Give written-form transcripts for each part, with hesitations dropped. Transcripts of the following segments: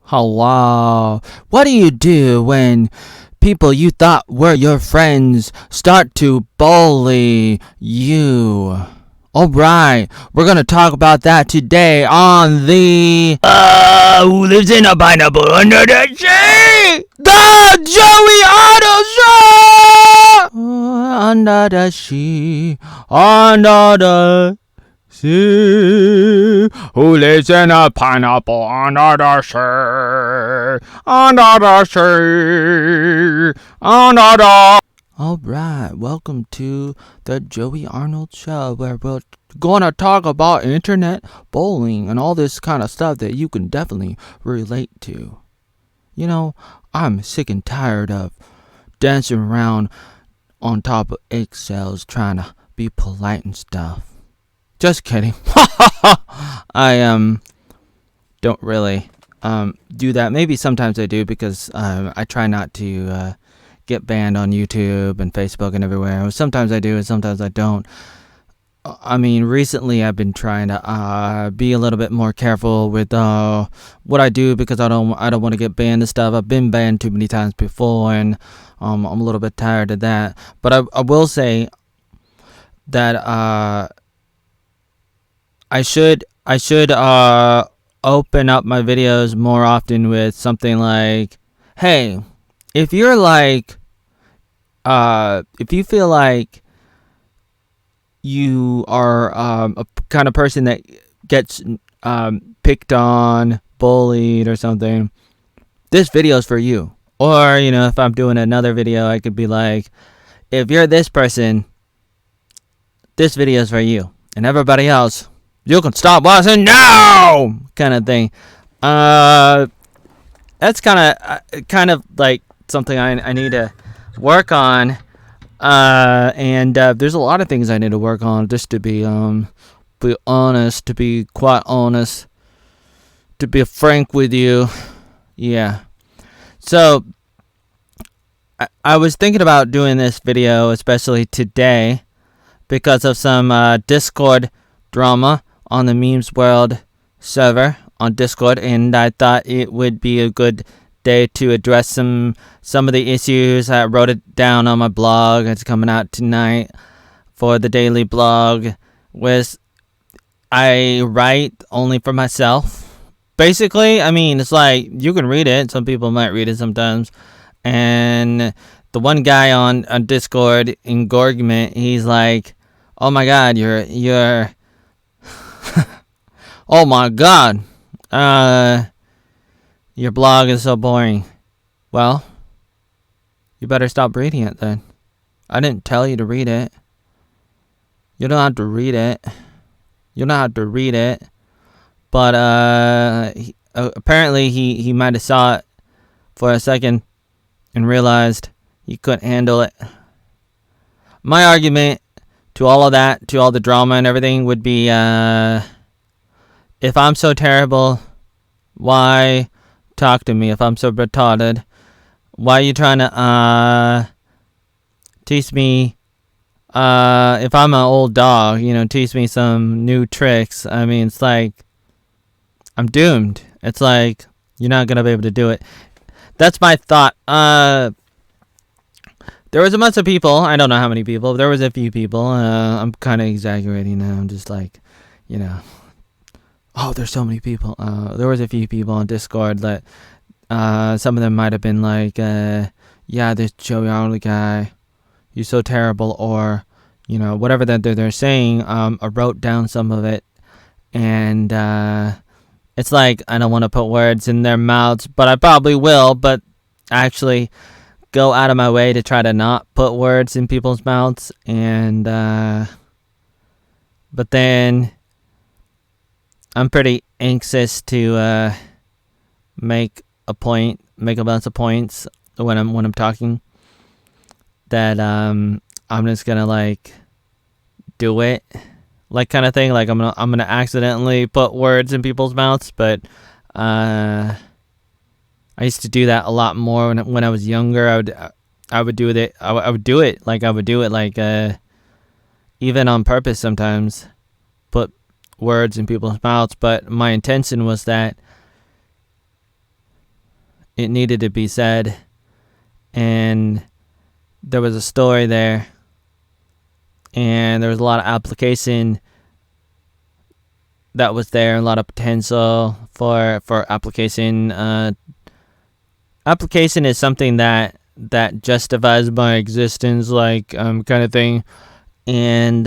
Hello. What do you do when people you thought were your friends start to bully you? Alright, we're gonna talk about that today on the Who Lives in a Pineapple Under the Sea? The Joey Arnold Show! Under the sea, under the sea. Who lives in a pineapple under the sea? Under the sea, under the... Alright, welcome to the Joey Arnold Show, where we're gonna talk about internet bullying and all this kind of stuff that you can definitely relate to. You know, I'm sick and tired of dancing around on top of eggshells trying to be polite and stuff. Just kidding. I don't really do that. Maybe sometimes I do because I try not to get banned on YouTube and Facebook and everywhere. Sometimes I do and sometimes I don't. I mean, recently I've been trying to be a little bit more careful with what I do because I don't want to get banned and stuff. I've been banned too many times before, and I'm a little bit tired of that. But I will say that I should open up my videos more often with something like, hey, if you're like, if you feel like you are a kind of person that gets picked on, bullied or something, this video is for you. Or, you know, if I'm doing another video, I could be like, if you're this person, this video is for you. And everybody else, you can stop watching now, kind of thing. That's kind of like something I need to work on. And there's a lot of things I need to work on, just to be honest, to be quite honest, to be frank with you. Yeah. So I was thinking about doing this video, especially today, because of some Discord drama on the Memes World server on Discord, and I thought it would be a good day to address some of the issues. I wrote it down on my blog. It's coming out tonight for the daily blog, with I write only for myself. Basically, I mean, it's like you can read it. Some people might read it sometimes. And the one guy on Discord, Engorgement, he's like, "Oh my God, you're oh my God, your blog is so boring." Well, you better stop reading it then. I didn't tell you to read it. You don't have to read it. You don't have to read it. But apparently he might have saw it for a second and realized he couldn't handle it. My argument to all of that, to all the drama and everything, would be, if I'm so terrible, why talk to me? If I'm so retarded, why are you trying to teach me? If I'm an old dog, you know, teach me some new tricks. I mean, it's like I'm doomed. It's like you're not gonna be able to do it. That's my thought. There was a bunch of people. I don't know how many people. There was a few people. I'm kind of exaggerating now. I'm just like, you know. Oh, there's so many people. There was a few people on Discord that some of them might have been like, yeah, this Joey Arnold guy, he's so terrible, or, you know, whatever that they're saying. I wrote down some of it, and it's like I don't want to put words in their mouths, but I probably will. But actually go out of my way to try to not put words in people's mouths, and but then I'm pretty anxious to make a bunch of points when I'm talking, that I'm just gonna like do it, like kind of thing. Like I'm gonna accidentally put words in people's mouths, but I used to do that a lot more when I was younger. I would do it. I would do it like even on purpose sometimes, put words in people's mouths. But my intention was that it needed to be said, and there was a story there, and there was a lot of application that was there, a lot of potential for application. Application is something that justifies my existence, like kind of thing, and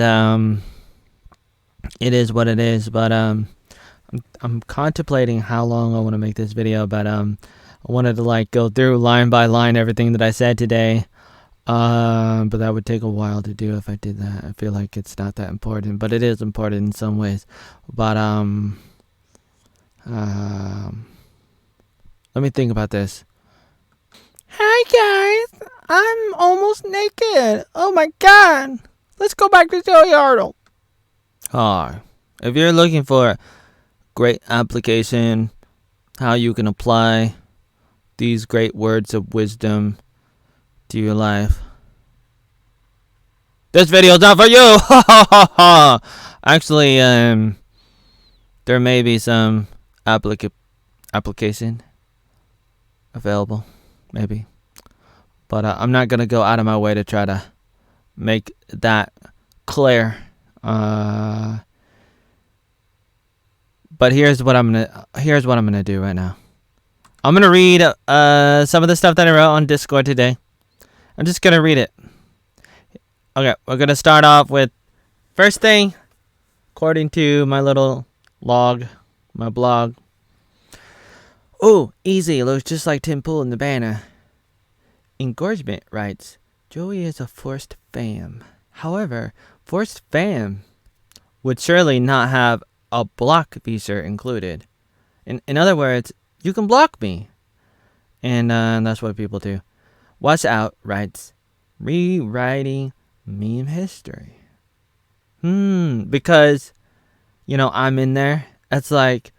it is what it is. But I'm contemplating how long I want to make this video, but I wanted to like go through line by line everything that I said today. But that would take a while to do if I did that. I feel like it's not that important, but it is important in some ways. But let me think about this. Hi guys, I'm almost naked. Oh my god, let's go back to Joey Arnold. If you're looking for a great application, how you can apply these great words of wisdom to your life, this video's not for you. Actually, there may be some application available, maybe, but I'm not gonna go out of my way to try to make that clear. But here's what I'm gonna do right now. I'm gonna read some of the stuff that I wrote on Discord today. I'm just gonna read it. Okay, we're gonna start off with first thing, according to my little log, my blog. Oh, easy. It looks just like Tim Pool in the banner. Engorgement writes, Joey is a forced fam. However, forced fam would surely not have a block feature included. In other words, you can block me. And that's what people do. Watch Out writes, rewriting meme history. Because, I'm in there. It's like,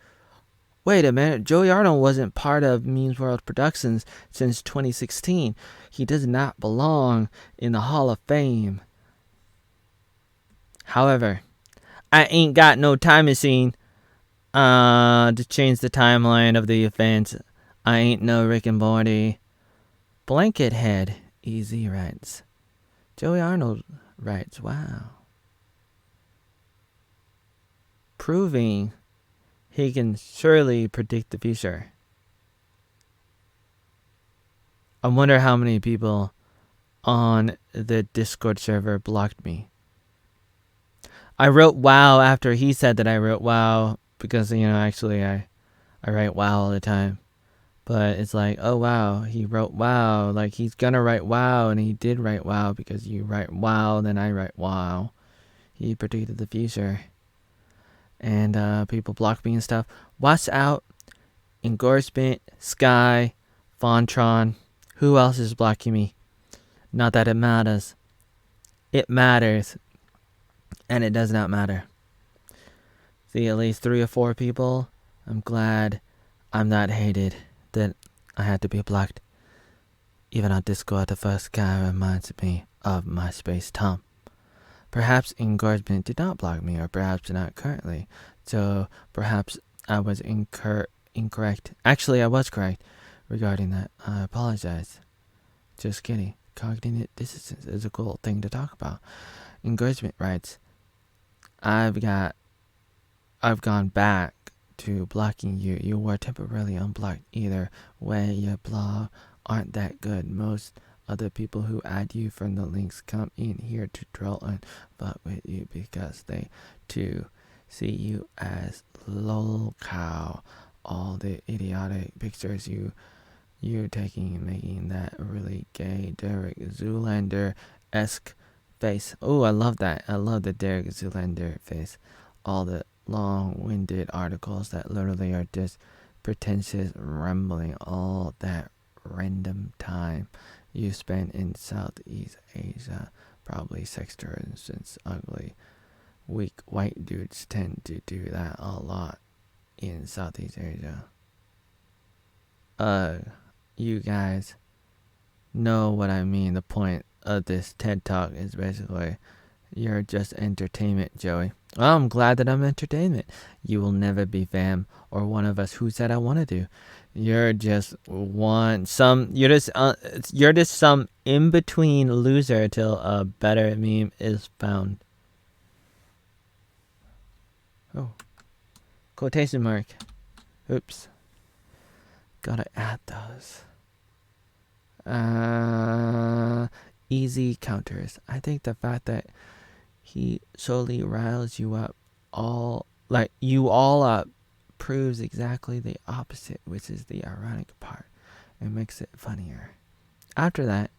wait a minute, Joey Arnold wasn't part of Memes World Productions since 2016. He does not belong in the Hall of Fame. However, I ain't got no time machine to change the timeline of the event. I ain't no Rick and Morty. Blanket Head Easy writes, Joey Arnold writes, wow. Proving he can surely predict the future. I wonder how many people on the Discord server blocked me. I wrote wow after he said that I wrote wow because, actually I write wow all the time. But it's like, oh wow, he wrote wow. Like he's gonna write wow, and he did write wow because you write wow, then I write wow. He predicted the future. And people block me and stuff. Watch Out, Engorgement, Sky, Fontron. Who else is blocking me? Not that it matters. It matters. And it does not matter. See, at least 3 or 4 people. I'm glad I'm not hated that I had to be blocked. Even on Discord, the first guy reminds me of MySpace Tom. Perhaps Engorgement did not block me, or perhaps not currently. So perhaps I was incorrect. Actually, I was correct regarding that. I apologize. Just kidding. Cognitive dissonance is a cool thing to talk about. Engorgement writes, I've gone back to blocking you. You were temporarily unblocked. Either way, your blog aren't that good. Most other people who add you from the links come in here to troll and fuck with you because they too see you as lol cow. All the idiotic pictures you taking and making that really gay Derek Zoolander-esque face. Oh, I love that. I love the Derek Zoolander face. All the long-winded articles that literally are just pretentious rambling. All that random time you spend in Southeast Asia, probably sex tourism, since ugly, weak white dudes tend to do that a lot in Southeast Asia. You guys know what I mean. The point of this TED Talk is basically, you're just entertainment, Joey. Well, I'm glad that I'm entertainment. You will never be fam or one of us. Who said I wanted to? You're just you're just some in between loser till a better meme is found. Oh, quotation mark. Oops. Gotta add those. Easy counters. I think the fact that he solely riles you up up proves exactly the opposite, which is the ironic part. It makes it funnier. After that,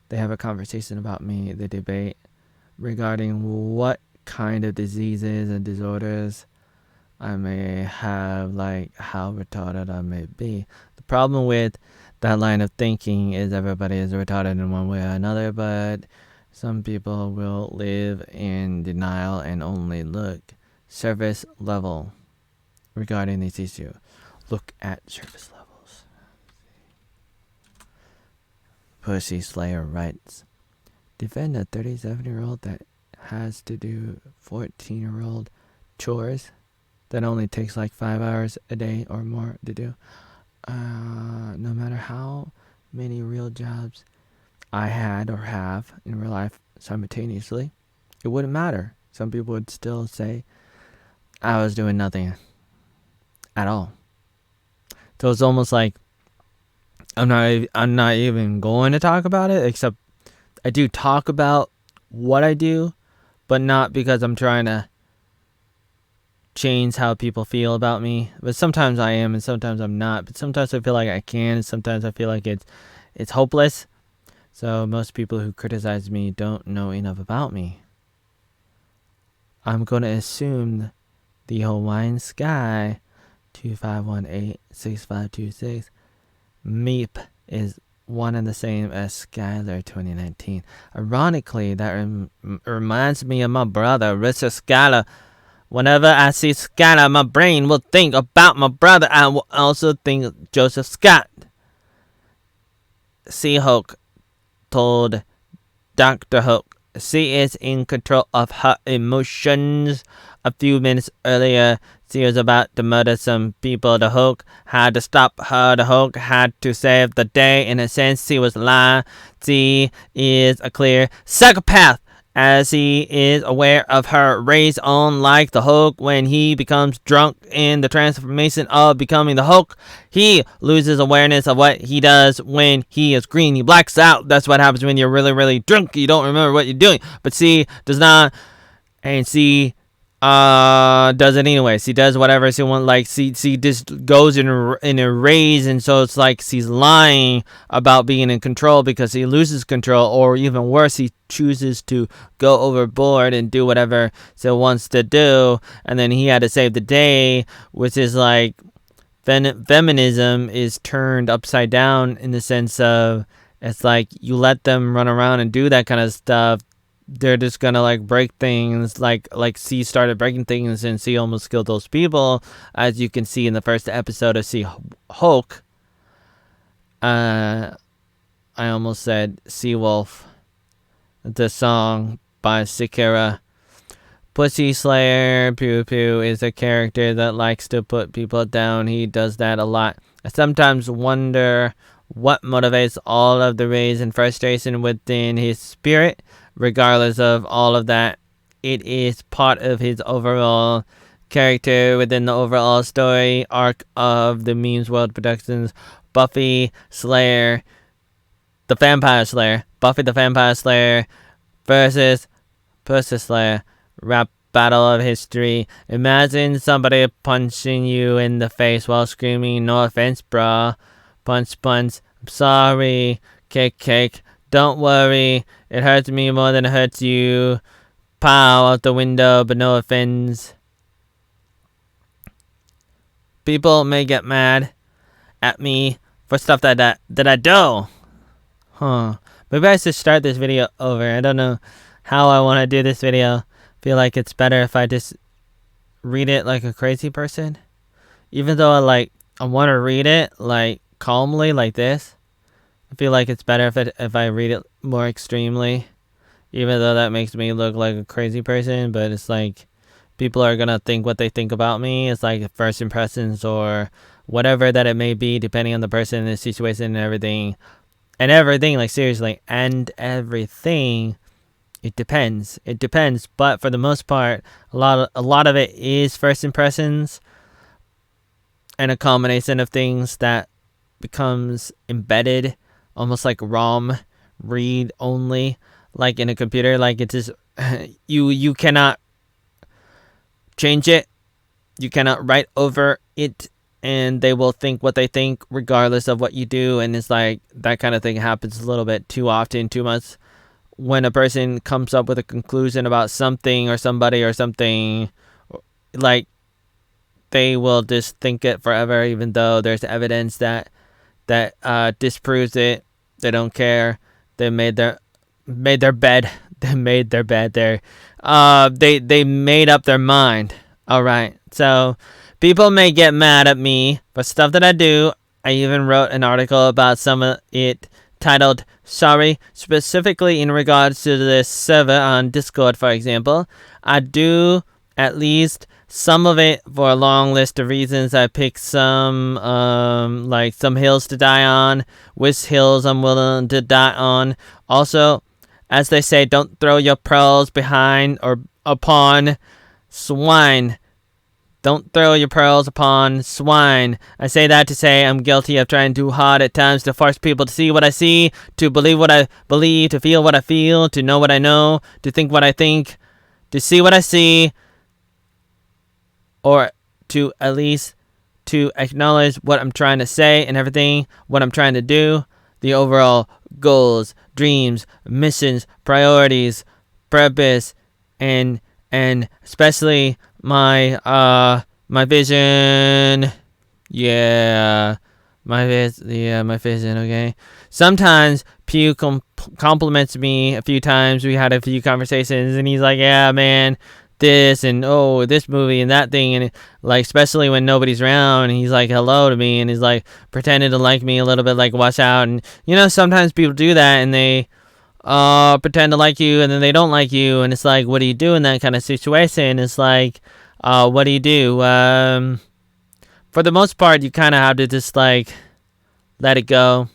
they have a conversation about me, the debate regarding what kind of diseases and disorders I may have, like how retarded I may be. The problem with that line of thinking is everybody is retarded in one way or another, but some people will live in denial and only look surface level regarding this issue. Look at surface levels. Pussy Slayer writes, defend a 37-year-old that has to do 14-year-old chores that only takes like 5 hours a day or more to do. No matter how many real jobs I had or have in real life simultaneously, it wouldn't matter. Some people would still say I was doing nothing at all. So it's almost like I'm not even going to talk about it, except I do talk about what I do, but not because I'm trying to change how people feel about me. But sometimes I am and sometimes I'm not. But sometimes I feel like I can, and sometimes I feel like it's hopeless. So most people who criticize me don't know enough about me. I'm going to assume the Hawaiian Sky 25186526 Meep is one and the same as Skylar 2019. Ironically, that reminds me of my brother, Richard Skylar. Whenever I see Skylar, my brain will think about my brother. I will also think of Joseph Scott. She-Hulk told Dr. Hulk she is in control of her emotions. A few minutes earlier, she was about to murder some people. The Hulk had to stop her. The Hulk had to save the day. In a sense, she was lying. She is a clear psychopath, as he is aware of her race. Unlike the Hulk, when he becomes drunk in the transformation of becoming the Hulk, he loses awareness of what he does. When he is green, he blacks out. That's what happens when you're really, really drunk. You don't remember what you're doing. But she does not, and she does it anyway. She does whatever she wants. Like she just goes in a rage, and so it's like she's lying about being in control because she loses control, or even worse, he chooses to go overboard and do whatever she wants to do, and then he had to save the day, which is like feminism is turned upside down in the sense of it's like you let them run around and do that kind of stuff. They're just gonna like break things, like C started breaking things and C almost killed those people, as you can see in the first episode of She-Hulk. I almost said Sea-Wolf, the song by Shakira. Pussy Slayer Pew Pew is a character that likes to put people down. He does that a lot. I sometimes wonder what motivates all of the rage and frustration within his spirit. Regardless of all of that, it is part of his overall character within the overall story arc of the Memes World Productions. Buffy the Vampire Slayer versus Pussy Slayer, rap battle of history. Imagine somebody punching you in the face while screaming, "No offense, brah. Punch, punch. I'm sorry. Cake, cake. Don't worry. It hurts me more than it hurts you. Pow out the window, but no offense." People may get mad at me for stuff that I do. Maybe I should start this video over. I don't know how I want to do this video. Feel like it's better if I just read it like a crazy person. Even though I want to read it like calmly like this. I feel like it's better if I read it more extremely, even though that makes me look like a crazy person. But it's like, people are gonna think what they think about me. It's like first impressions or whatever that it may be, depending on the person and the situation and everything. And everything, like seriously, and everything. It depends. It depends. But for the most part, a lot of it is first impressions and a combination of things that becomes embedded, almost like ROM, read only, like in a computer. Like it's just you cannot change it. You cannot write over it, and they will think what they think regardless of what you do. And it's like that kind of thing happens a little bit too often, too much. When a person comes up with a conclusion about something or somebody or something, like they will just think it forever, even though there's evidence that disproves it. They don't care. They made their bed. They made their bed there. They made up their mind. All right. So people may get mad at me for stuff that I do. I even wrote an article about some of it titled "Sorry," specifically in regards to this server on Discord, for example. I do at least some of it for a long list of reasons. I picked some like some hills to die on, which hills I'm willing to die on. Also, as they say, don't throw your pearls behind or upon swine. Don't throw your pearls upon swine. I say that to say I'm guilty of trying too hard at times to force people to see what I see, to believe what I believe, to feel what I feel, to know what I know, to think what I think, to see what I see, or to at least to acknowledge what I'm trying to say and everything, what I'm trying to do, the overall goals, dreams, missions, priorities, purpose, and especially my vision. Yeah, my vision. Okay. Sometimes Pew compliments me a few times. We had a few conversations, and he's like, "Yeah, man, this and oh, this movie and that thing," and like especially when nobody's around, and he's like hello to me, and he's like pretending to like me a little bit, like watch out, and sometimes people do that, and they pretend to like you, and then they don't like you, and it's like, what do you do in that kind of situation? It's like, what do you do? For the most part, you kind of have to just like let it go,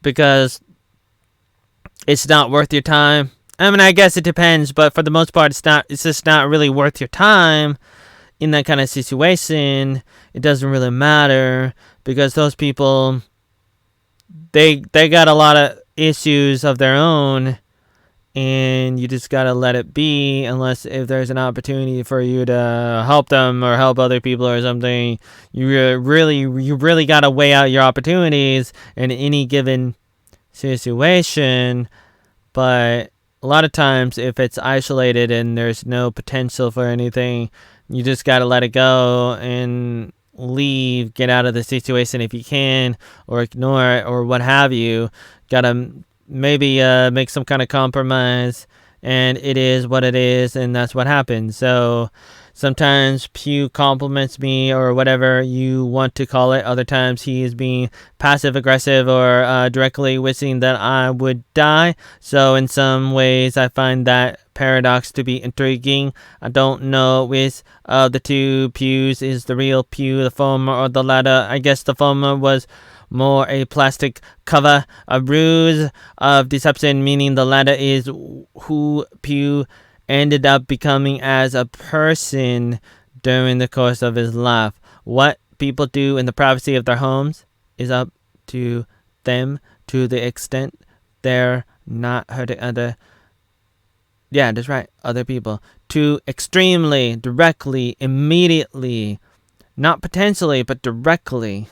because it's not worth your time. I mean, I guess it depends, but for the most part, it's just not really worth your time in that kind of situation. It doesn't really matter, because those people, they got a lot of issues of their own, and you just gotta let it be, unless if there's an opportunity for you to help them or help other people or something. You really gotta weigh out your opportunities in any given situation. But a lot of times, if it's isolated and there's no potential for anything, you just gotta let it go and leave, get out of the situation if you can, or ignore it, or what have you. Gotta maybe make some kind of compromise, and it is what it is, and that's what happens. So sometimes Pew compliments me, or whatever you want to call it. Other times he is being passive aggressive, or directly wishing that I would die. So in some ways I find that paradox to be intriguing. I don't know which of the two Pews is the real Pew, the former or the latter. I guess the former was more a plastic cover, a ruse of deception, meaning the latter is who Pew ended up becoming as a person during the course of his life. What people do in the privacy of their homes is up to them, to the extent they're not hurting other people. To extremely, directly, immediately, not potentially, but directly.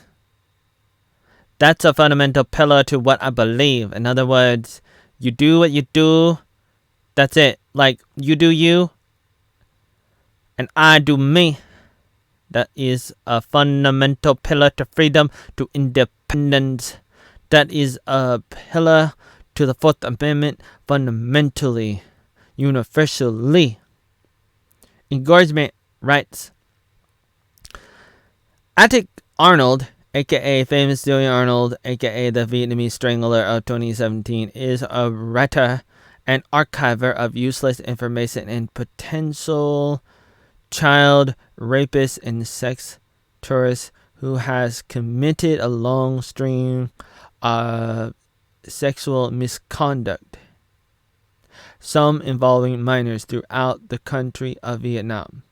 That's a fundamental pillar to what I believe. In other words, you do what you do. That's it. Like, you do you, and I do me. That is a fundamental pillar to freedom, to independence. That is a pillar to the Fourth Amendment, fundamentally, universally. Engorgement writes, Attic Arnold, a.k.a. famous Julian Arnold, a.k.a. the Vietnamese Strangler of 2017, is a writer and archiver of useless information and potential child rapist and sex tourist who has committed a long string of sexual misconduct, some involving minors throughout the country of Vietnam.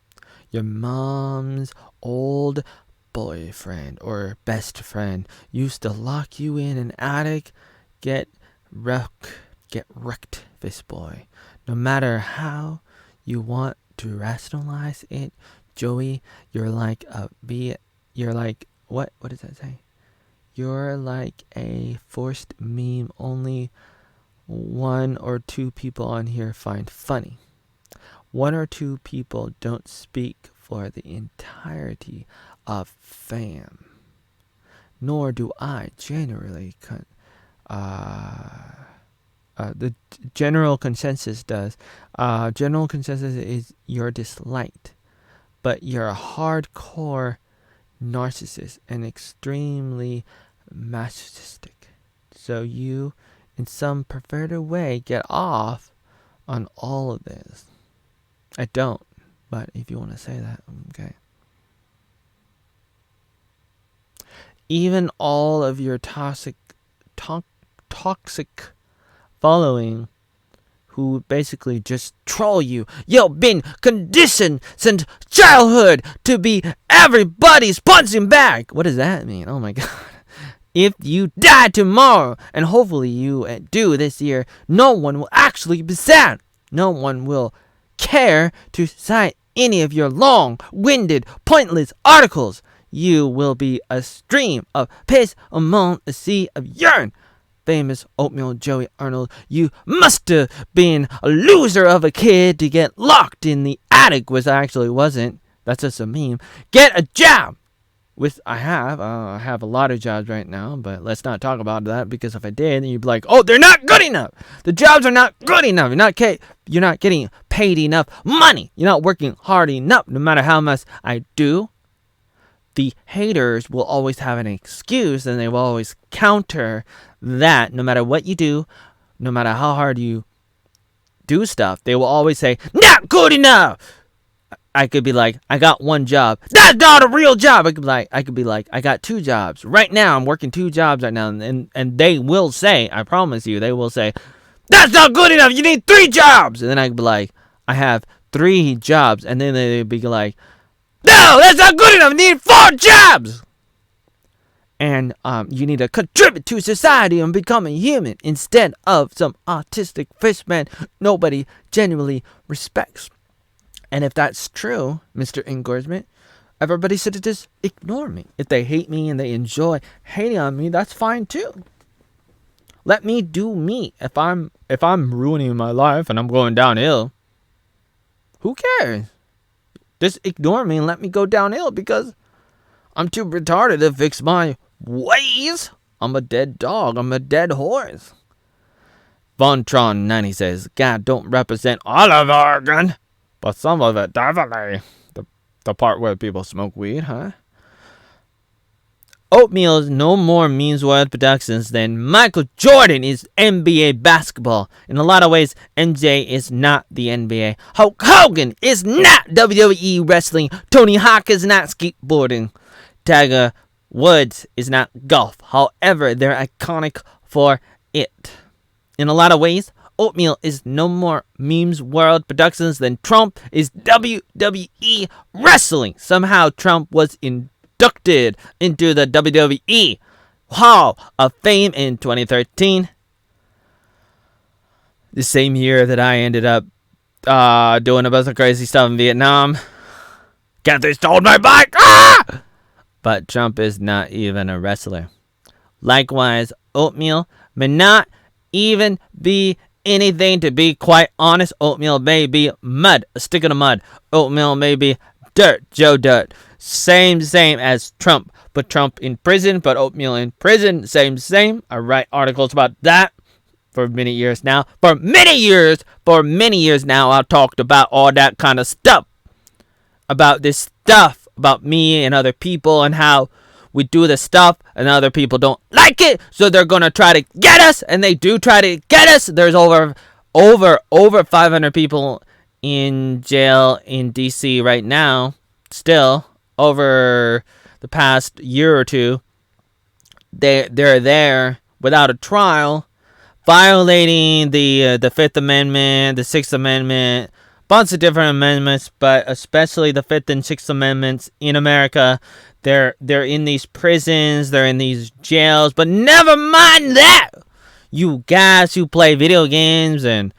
Your mom's old boyfriend or best friend used to lock you in an attic. Get wrecked, this boy. No matter how you want to rationalize it, Joey, you're like what does that say? You're like a forced meme only one or two people on here find funny. One or two people don't speak for the entirety of fam. Nor do I generally the general consensus does. General consensus is you're disliked, but you're a hardcore narcissist and extremely masochistic. So you, in some perverted way, get off on all of this. I don't, but if you want to say that, okay. Even all of your toxic following who basically just troll you. You've been conditioned since childhood to be everybody's punching bag. What does that mean? Oh my god. If you die tomorrow, and hopefully you do this year, no one will actually be sad. No one will care to cite any of your long-winded, pointless articles. You will be a stream of piss among a sea of urine. Famous Oatmeal Joey Arnold, you must have been a loser of a kid to get locked in the attic, which I actually wasn't. That's just a meme. Get a job! I have a lot of jobs right now, but let's not talk about that, because if I did, then you'd be like, oh, they're not good enough. The jobs are not good enough. You're not getting paid enough money. You're not working hard enough, no matter how much I do. The haters will always have an excuse, and they will always counter that. No matter what you do, no matter how hard you do stuff, they will always say, not good enough. I could be like, I got one job. That's not a real job. I could be like, I got two jobs. Right now, I'm working two jobs right now. And they will say, I promise you, they will say, that's not good enough. You need 3 jobs. And then I could be like, I have 3 jobs. And then they'd be like, no, that's not good enough. You need 4 jobs. And you need to contribute to society and become a human instead of some autistic fishman nobody genuinely respects. And if that's true, Mr. Engorgement, everybody should just ignore me. If they hate me and they enjoy hating on me, that's fine too. Let me do me. If I'm ruining my life and I'm going downhill, who cares? Just ignore me and let me go downhill, because I'm too retarded to fix my ways. I'm a dead dog. I'm a dead horse. Vontron90 says, God don't represent all of Oregon, but some of it definitely. The part where people smoke weed, huh? Oatmeal is no more means world productions than Michael Jordan is NBA basketball. In a lot of ways, MJ is not the NBA. Hulk Hogan is not WWE wrestling. Tony Hawk is not skateboarding. Tiger Woods is not golf. However, they're iconic for it. In a lot of ways, Oatmeal is no more memes world productions than Trump is WWE wrestling. Somehow Trump was inducted into the WWE Hall of Fame in 2013. The same year that I ended up doing a bunch of crazy stuff in Vietnam. Cathy stole my bike! Ah! But Trump is not even a wrestler. Likewise, Oatmeal may not even be anything. To be quite honest, Oatmeal may be mud, a stick in the mud. Oatmeal may be dirt, Joe Dirt. Same as Trump. Put Trump in prison, put Oatmeal in prison. Same. I write articles about that for many years now. For many years now, I've talked about all that kind of stuff. About this stuff, about me and other people, and how we do the stuff and other people don't like it, so they're gonna try to get us, and they do try to get us. There's over 500 people in jail in D.C. right now, still, over the past year or two. They're there without a trial, violating the Fifth Amendment, the Sixth Amendment, bunch of different amendments, but especially the Fifth and Sixth Amendments in America. They're in these prisons, they're in these jails, but never mind that. You guys who play video games and,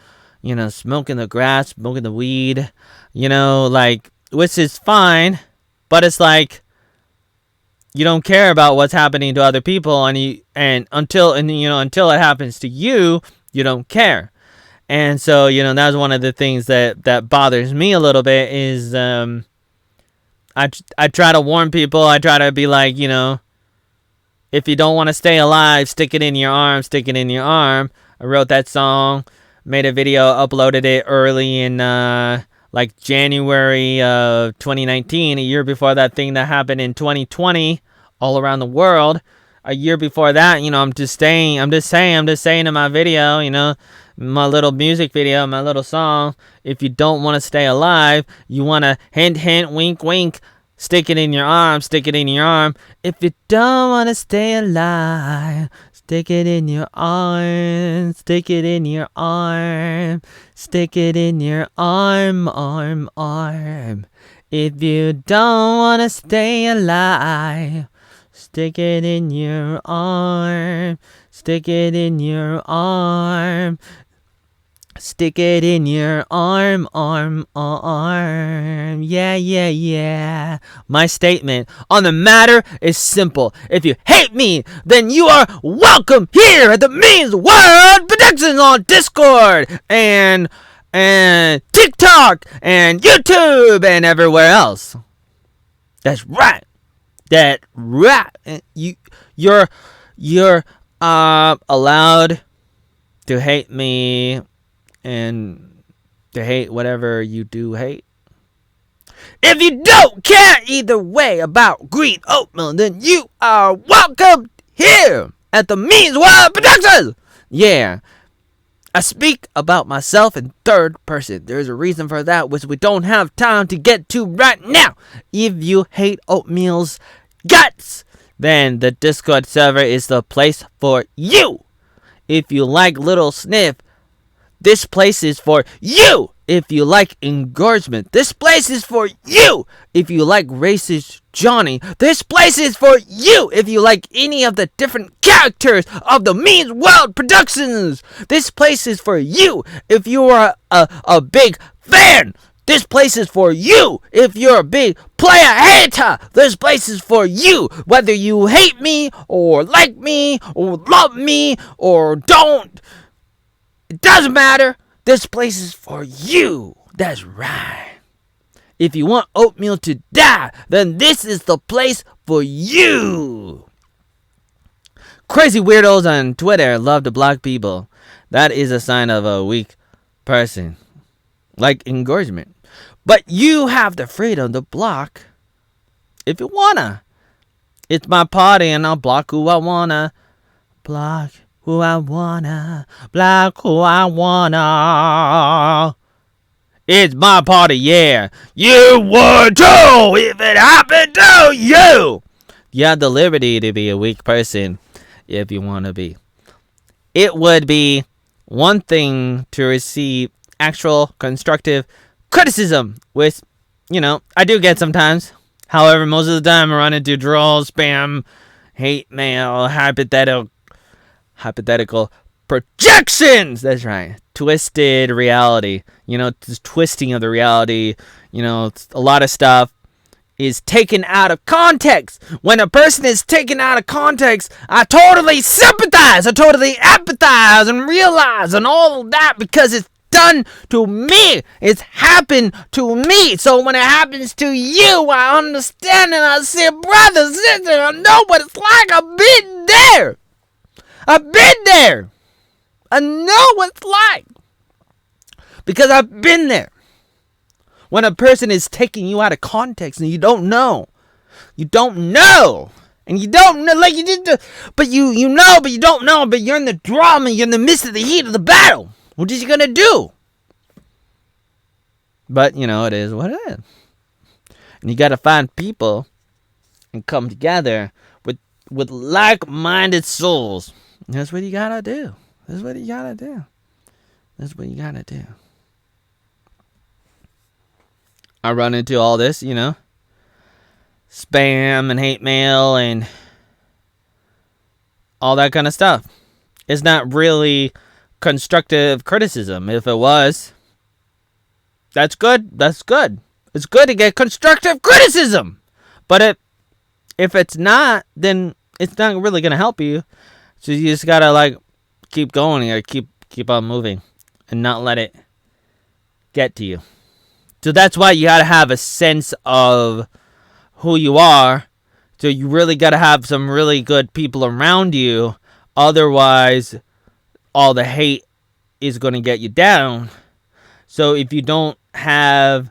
smoking the grass, smoking the weed, which is fine, but it's like, you don't care about what's happening to other people, and until it happens to you, you don't care. And so, that's one of the things that bothers me a little bit is, I try to warn people. I try to be like, if you don't want to stay alive, stick it in your arm, stick it in your arm. I wrote that song, made a video, uploaded it early in, January of 2019, a year before that thing that happened in 2020 all around the world. A year before that, I'm just saying in my video, my little music video, my little song, if you don't want to stay alive, you want to hint, hint, wink, wink, stick it in your arm, stick it in your arm. If you don't want to stay alive, stick it in your arm, stick it in your arm, stick it in your arm, arm. If you don't want to stay alive, stick it in your arm, stick it in your arm, stick it in your arm, arm. Yeah. My statement on the matter is simple. If you hate me, then you are welcome here at the Means World Productions on Discord and TikTok and YouTube and everywhere else. That's right. You're allowed to hate me and to hate whatever you do hate. If you don't care either way about green oatmeal, then you are welcome here at the Means World Productions. Yeah. I speak about myself in third person. There's a reason for that, which we don't have time to get to right now. If you hate Oatmeal's guts, then the Discord server is the place for you. If you like Little Sniff, this place is for you. If you like Engorgement, this place is for you. If you like Racist Johnny, this place is for you. If you like any of the different characters of the Means World Productions, this place is for you. If you are a big fan, this place is for you. If you're a big player hater, this place is for you. Whether you hate me or like me or love me or don't, it doesn't matter. This place is for you. That's right. If you want Oatmeal to die, then this is the place for you. Crazy weirdos on Twitter love to block people. That is a sign of a weak person. Like Engorgement. But you have the freedom to block if you wanna. It's my party and I'll block who I wanna. Block who I wanna, block who I wanna. It's my party, yeah. You would too if it happened to you. You have the liberty to be a weak person if you want to be. It would be one thing to receive actual constructive criticism, which, I do get sometimes. However, most of the time I run into trolls, spam, hate mail, hypothetical projections. That's right. Twisted reality. This twisting of the reality. A lot of stuff is taken out of context. When a person is taken out of context, I totally sympathize. I totally empathize and realize and all of that because it's done to me. It's happened to me. So when it happens to you, I understand and I say, brother, sister, I know what it's like. I've been there. I've been there. I know what it's like. Because I've been there. When a person is taking you out of context and you don't know. You don't know. And you don't know. Like you did. But you know, but you don't know. But you're in the drama. You're in the midst of the heat of the battle. What is you going to do? But, it is what it is. And you got to find people and come together with like-minded souls. That's what you got to do. That's what you got to do. That's what you got to do. I run into all this, spam and hate mail and all that kind of stuff. It's not really constructive criticism. If it was, that's good. That's good. It's good to get constructive criticism. But if it's not, then it's not really going to help you. So you just got to keep going. You got to keep on moving and not let it get to you. So that's why you got to have a sense of who you are. So you really got to have some really good people around you. Otherwise, all the hate is going to get you down. So if you don't have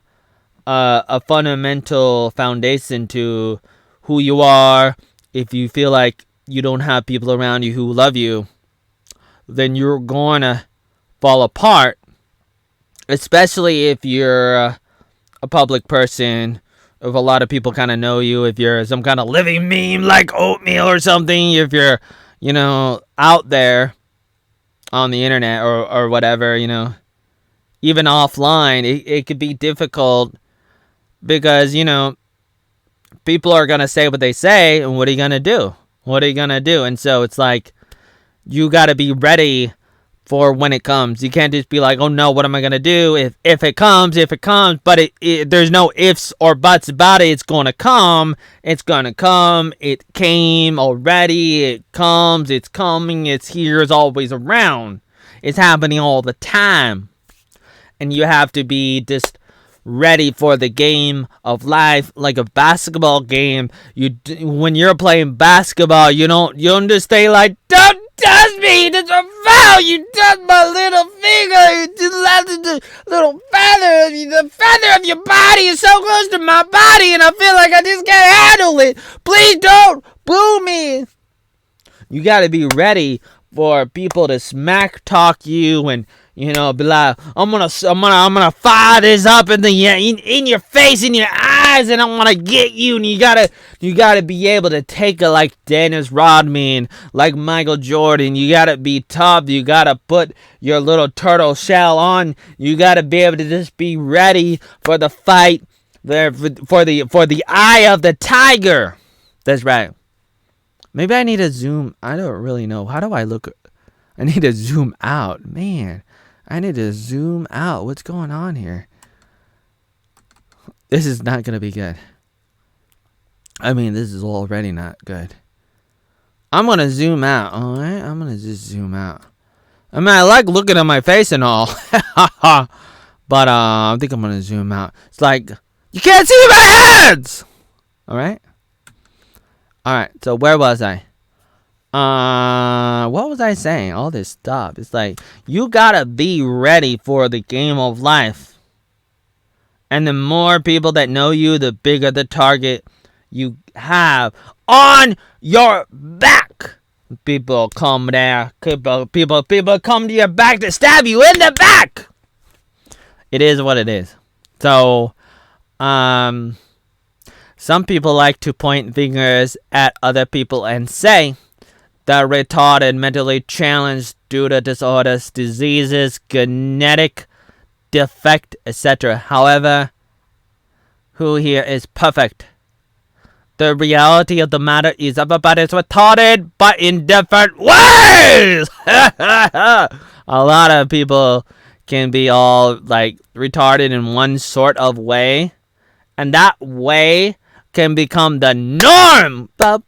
a fundamental foundation to who you are, if you feel like you don't have people around you who love you, then you're going to fall apart. Especially if you're a public person, if a lot of people kind of know you, if you're some kind of living meme like Oatmeal or something, if you're, out there on the internet or whatever, even offline, it could be difficult because, people are going to say what they say, and what are you going to do? What are you going to do? And so it's like, you got to be ready for when it comes. You can't just be like, oh no, what am I going to do? If it comes, but there's no ifs or buts about it. It's going to come. It's going to come. It came already. It comes. It's coming. It's here. It's always around. It's happening all the time. And you have to be just ready for the game of life, like a basketball game. When you're playing basketball, you don't just stay like, don't touch me, that's a foul, you touch my little finger, you just let the little the feather of your body is so close to my body, and I feel like I just can't handle it. Please don't boo me. You gotta be ready for people to smack talk you and be like, I'm gonna fire this up in your face, in your eyes, and I'm gonna get you. And you gotta be able to take it like Dennis Rodman, like Michael Jordan. You gotta be tough. You gotta put your little turtle shell on. You gotta be able to just be ready for the fight, for the eye of the tiger. That's right. Maybe I need to zoom. I don't really know. How do I look? I need to zoom out, man. I need to zoom out. What's going on here? This is not going to be good. I mean, this is already not good. I'm going to zoom out, alright? I'm going to just zoom out. I mean, I like looking at my face and all. But I think I'm going to zoom out. It's like, you can't see my hands! Alright? Alright, so where was I? What was I saying? All this stuff. It's like, you gotta be ready for the game of life. And the more people that know you, the bigger the target you have on your back. People come there. People come to your back to stab you in the back. It is what it is. So, some people like to point fingers at other people and say they're retarded, mentally challenged due to disorders, diseases, genetic defect, etc. However, who here is perfect? The reality of the matter is everybody's retarded, but in different ways. A lot of people can be all retarded in one sort of way, and that way can become the norm. That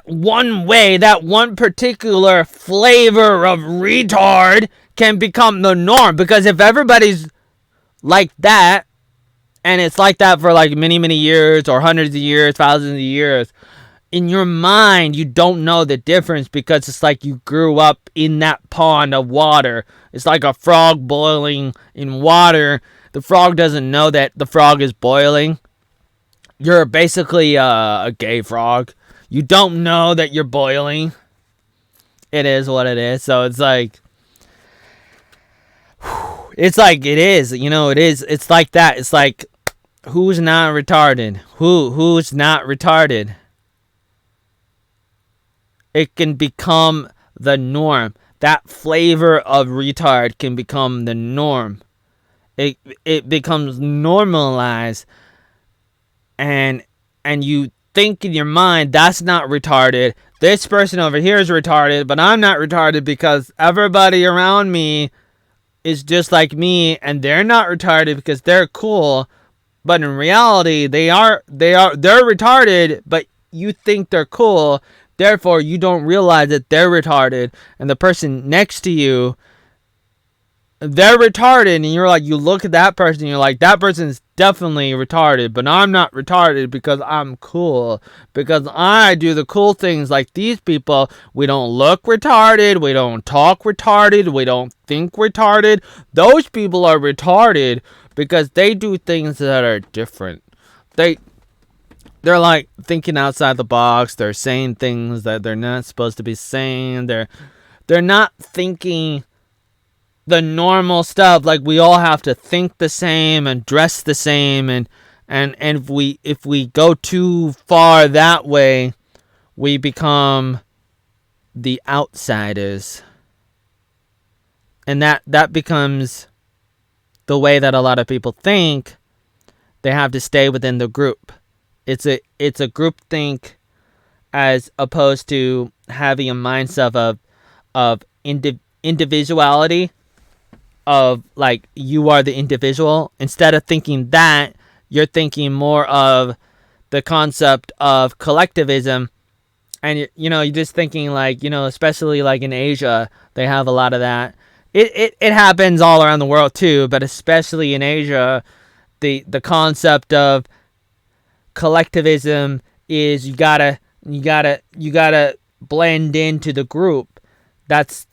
one way, that one particular flavor of retard can become the norm. Because if everybody's like that, and it's like that for many, many years, or hundreds of years, thousands of years, in your mind, you don't know the difference because it's like you grew up in that pond of water. It's like a frog boiling in water. The frog doesn't know that the frog is boiling. You're basically a gay frog. You don't know that you're boiling. it is what it is. So it's like it is, it is. It's like that. It's like, who's not retarded? Who's not retarded? It can become the norm. That flavor of retard can become the norm. It becomes normalized, and you think in your mind, that's not retarded. This person over here is retarded, but I'm not retarded because everybody around me is just like me, and they're not retarded because they're cool. But in reality, they're retarded, but you think they're cool. Therefore, you don't realize that they're retarded, and the person next to you, they're retarded, and you're like, you look at that person, and you're like, that person's definitely retarded, but I'm not retarded because I'm cool, because I do the cool things like these people. We don't look retarded, we don't talk retarded, we don't think retarded. Those people are retarded because they do things that are different. They're like thinking outside the box. They're saying things that they're not supposed to be saying. They're not thinking the normal stuff. Like, we all have to think the same and dress the same, and if we go too far that way, we become the outsiders. And that becomes the way that a lot of people think. They have to stay within the group. It's a group think, as opposed to having a mindset of individuality, of like, you are the individual. Instead of thinking that, you're thinking more of the concept of collectivism. And you're just thinking like, especially like in Asia, they have a lot of that. It happens all around the world too, but especially in Asia, the concept of collectivism is you gotta blend into the group. That's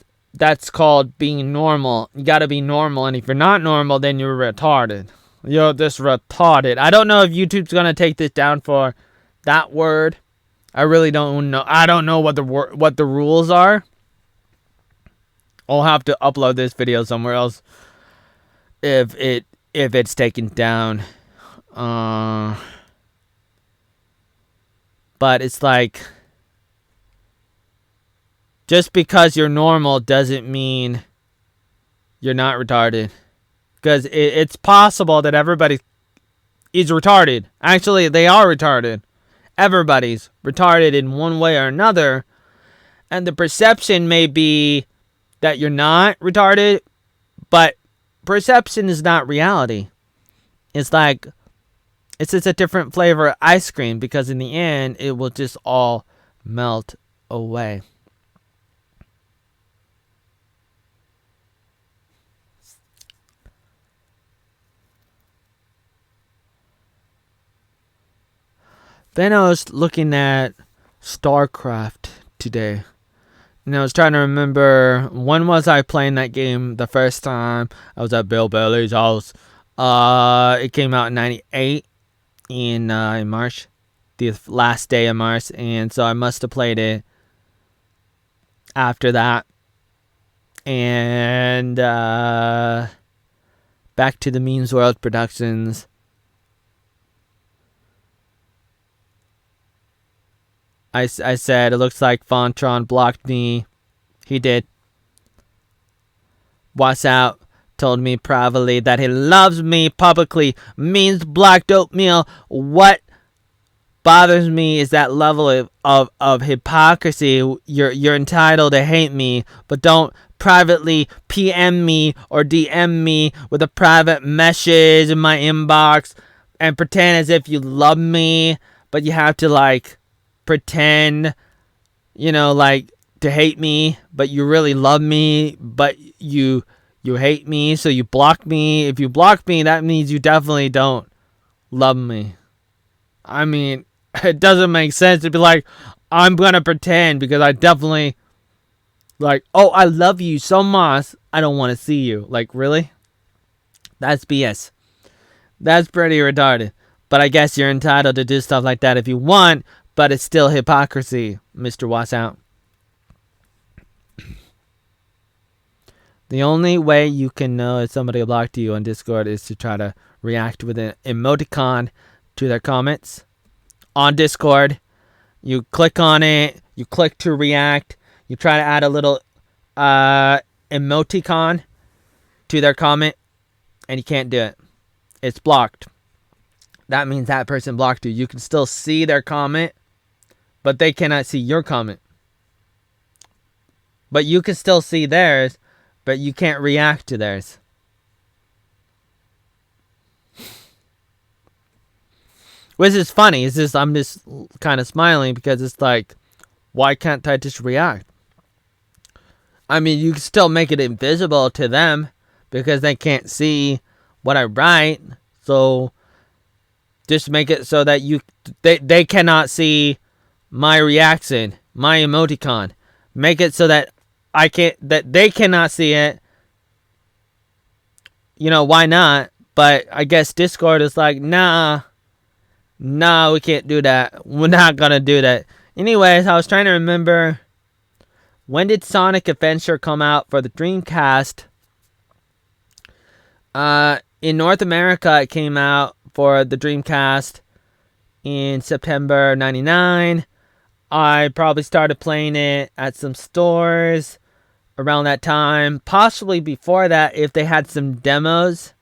called being normal. You gotta be normal, and if you're not normal, then you're retarded. You're just retarded. I don't know if YouTube's gonna take this down for that word. I really don't know. I don't know what the rules are. I'll have to upload this video somewhere else if it's taken down. But it's like, just because you're normal doesn't mean you're not retarded. Because it's possible that everybody is retarded. Actually, they are retarded. Everybody's retarded in one way or another. And the perception may be that you're not retarded, but perception is not reality. It's like, it's just a different flavor of ice cream, because in the end, it will just all melt away. Then I was looking at StarCraft today. And I was trying to remember, when was I playing that game the first time? I was at Bill Bailey's house. It came out in 98 in March, the last day of March, and so I must have played it after that. And back to the Memes World Productions. I said, it looks like Fontron blocked me. He did. What's out? Told me privately that he loves me publicly. Means blocked Oatmeal. What bothers me is that level of hypocrisy. You're entitled to hate me, but don't privately PM me or DM me with a private message in my inbox and pretend as if you love me, but you have to like pretend, like to hate me, but you really love me, but you hate me, so you block me. If you block me, that means you definitely don't love me. I mean, it doesn't make sense to be like, I'm gonna pretend because I definitely, like, oh, I love you so much, I don't want to see you. Like, really? That's BS. That's pretty retarded. But I guess you're entitled to do stuff like that if you want, but it's still hypocrisy, Mr. Wassout. The only way you can know if somebody blocked you on Discord is to try to react with an emoticon to their comments on Discord. You click on it, you click to react, you try to add a little emoticon to their comment, and you can't do it. It's blocked. That means that person blocked you. You can still see their comment, but they cannot see your comment. But you can still see theirs, but you can't react to theirs. Which is funny. It's just, I'm just kind of smiling because it's like, why can't I just react? I mean, you can still make it invisible to them because they can't see what I write. So just make it so that they cannot see my reaction, my emoticon. Make it so that that they cannot see it. You know, why not? But I guess Discord is like, nah, we can't do that. We're not gonna do that. Anyways, I was trying to remember, when did Sonic Adventure come out for the Dreamcast? In North America, it came out for the Dreamcast in September 99. I probably started playing it at some stores around that time. Possibly before that, if they had some demos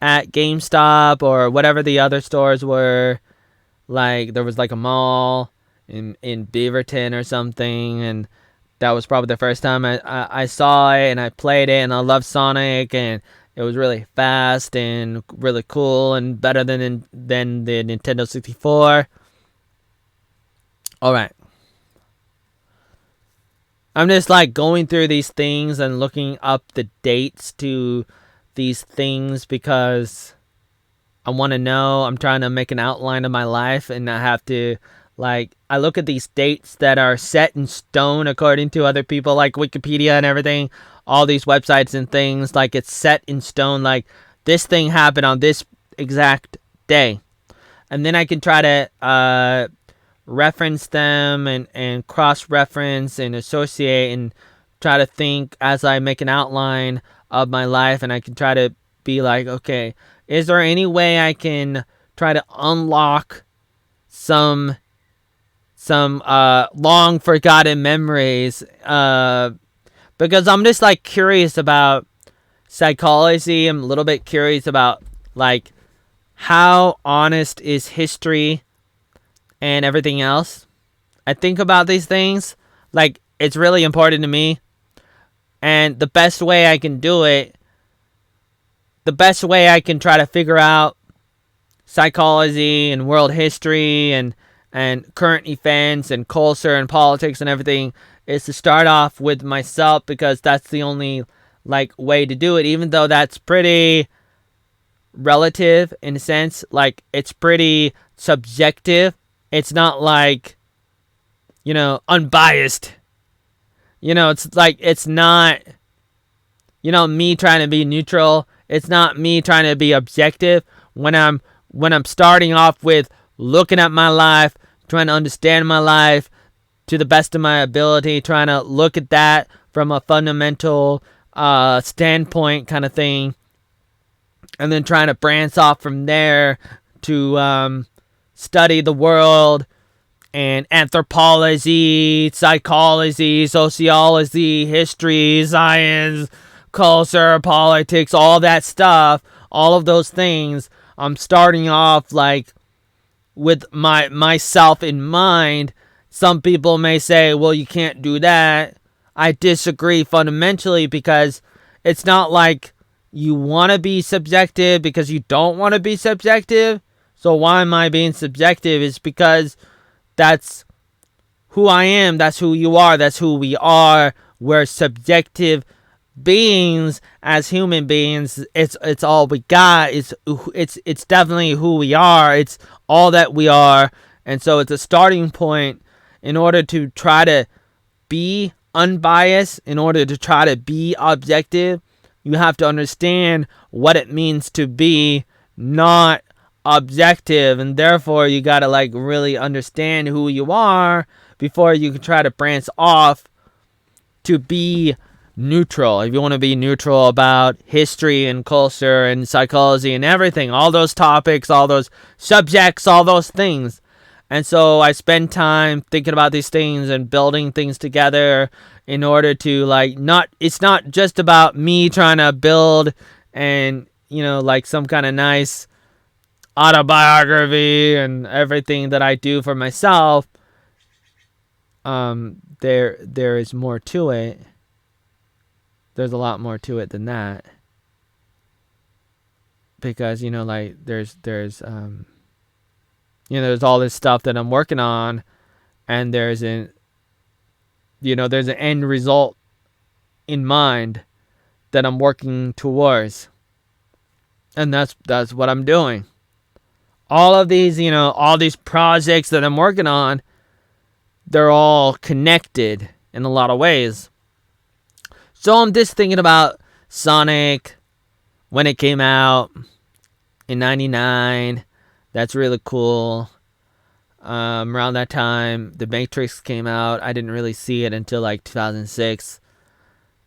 at GameStop or whatever the other stores were. Like, there was like a mall in Beaverton or something, and that was probably the first time I saw it, and I played it, and I loved Sonic, and it was really fast and really cool and better than the Nintendo 64. Alright. I'm just like going through these things and looking up the dates to these things because I want to know. I'm trying to make an outline of my life, and I have to, like, I look at these dates that are set in stone according to other people, like Wikipedia and everything, all these websites and things, like it's set in stone, like this thing happened on this exact day. And then I can try to reference them and cross-reference and associate and try to think as I make an outline of my life, and I can try to be like, okay, is there any way I can try to unlock some long forgotten memories? Because I'm just like curious about psychology. I'm a little bit curious about like how honest is history and everything else. I think about these things. Like, it's really important to me. And the best way I can do it, the best way I can try to figure out psychology and world history and current events and culture and politics and everything is to start off with myself, because that's the only like way to do it, even though that's pretty relative in a sense. Like, it's pretty subjective. It's not like, you know, unbiased. You know, it's like, it's not, you know, me trying to be neutral. It's not me trying to be objective. When I'm starting off with looking at my life, trying to understand my life to the best of my ability, trying to look at that from a fundamental standpoint kind of thing, and then trying to branch off from there to study the world and anthropology, psychology, sociology, history, science, culture, politics, all that stuff, all of those things. I'm starting off like with myself in mind. Some people may say, well, you can't do that. I disagree fundamentally, because it's not like you want to be subjective because you don't want to be subjective. So why am I being subjective? It's because that's who I am. That's who you are. That's who we are. We're subjective beings as human beings. It's all we got. It's definitely who we are. It's all that we are. And so it's a starting point in order to try to be unbiased, in order to try to be objective. You have to understand what it means to be not objective, and therefore you gotta like really understand who you are before you can try to branch off to be neutral, if you want to be neutral about history and culture and psychology and everything, all those topics, all those subjects, all those things. And so I spend time thinking about these things and building things together in order to, like, it's not just about me trying to build and, like some kind of nice autobiography and everything that I do for myself. There is more to it. There's a lot more to it than that. Because, like there's all this stuff that I'm working on, and there's an end result in mind that I'm working towards. And that's what I'm doing. All of these, all these projects that I'm working on, they're all connected in a lot of ways. So I'm just thinking about Sonic when it came out in 99. That's really cool. Around that time, The Matrix came out. I didn't really see it until like 2006.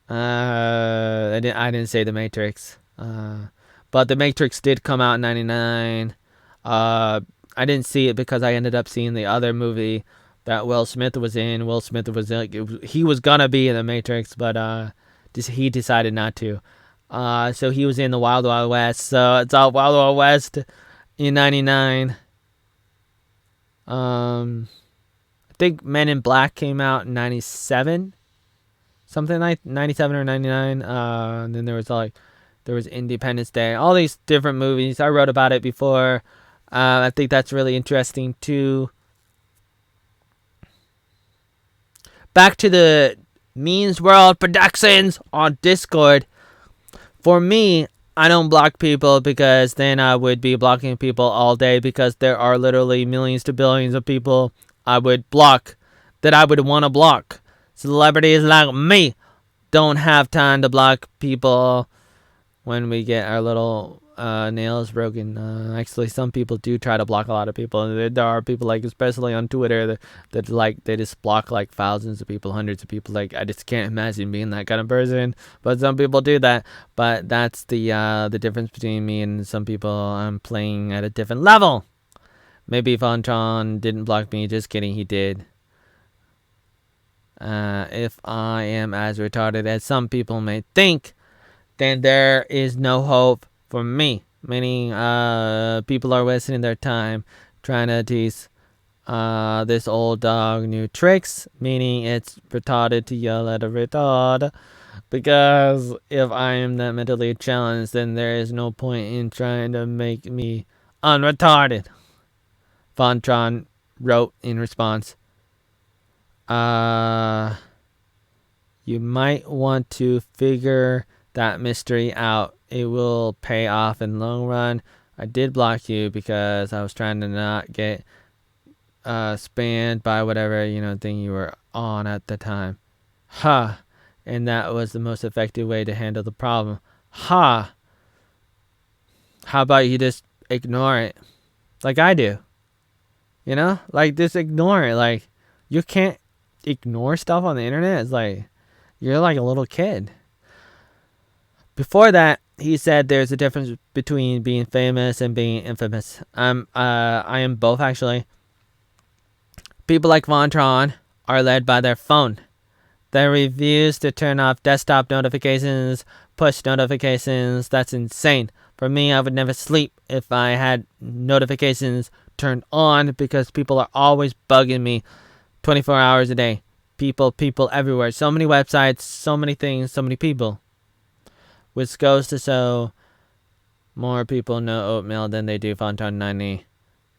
I didn't say The Matrix. But The Matrix did come out in 99. I didn't see it because I ended up seeing the other movie that Will Smith was in. Will Smith was he was gonna be in The Matrix, but he decided not to. So he was in the Wild Wild West. So it's all Wild Wild West in 99. I think Men in Black came out in 97. Something like 97 or 99. And then there was Independence Day. All these different movies. I wrote about it before. I think that's really interesting too. Back to the Means World Productions on Discord. For me, I don't block people because then I would be blocking people all day, because there are literally millions to billions of people I would block that I would want to block. Celebrities like me don't have time to block people when we get our little nails broken. Actually, some people do try to block a lot of people. There are people, like, especially on Twitter, that like, they just block like thousands of people, hundreds of people. Like, I just can't imagine being that kind of person. But some people do that. But that's the difference between me and some people. I'm playing at a different level. Maybe Fontron didn't block me. Just kidding, he did. If I am as retarded as some people may think, then there is no hope for me. Many people are wasting their time trying to teach this old dog new tricks, meaning it's retarded to yell at a retard. Because if I am that mentally challenged, then there is no point in trying to make me unretarded. Fontron wrote in response. You might want to figure that mystery out. It will pay off in the long run. I did block you because I was trying to not get spammed by whatever thing you were on at the time. Ha! And that was the most effective way to handle the problem. Ha! How about you just ignore it, like I do? Like, just ignore it. Like, you can't ignore stuff on the internet. It's like you're like a little kid. Before that, he said there's a difference between being famous and being infamous. I am both, actually. People like Vontron are led by their phone. They refuse to turn off desktop notifications, push notifications. That's insane. For me, I would never sleep if I had notifications turned on, because people are always bugging me 24 hours a day. People everywhere. So many websites, so many things, so many people. Which goes to show more people know Oatmeal than they do Fonton 90.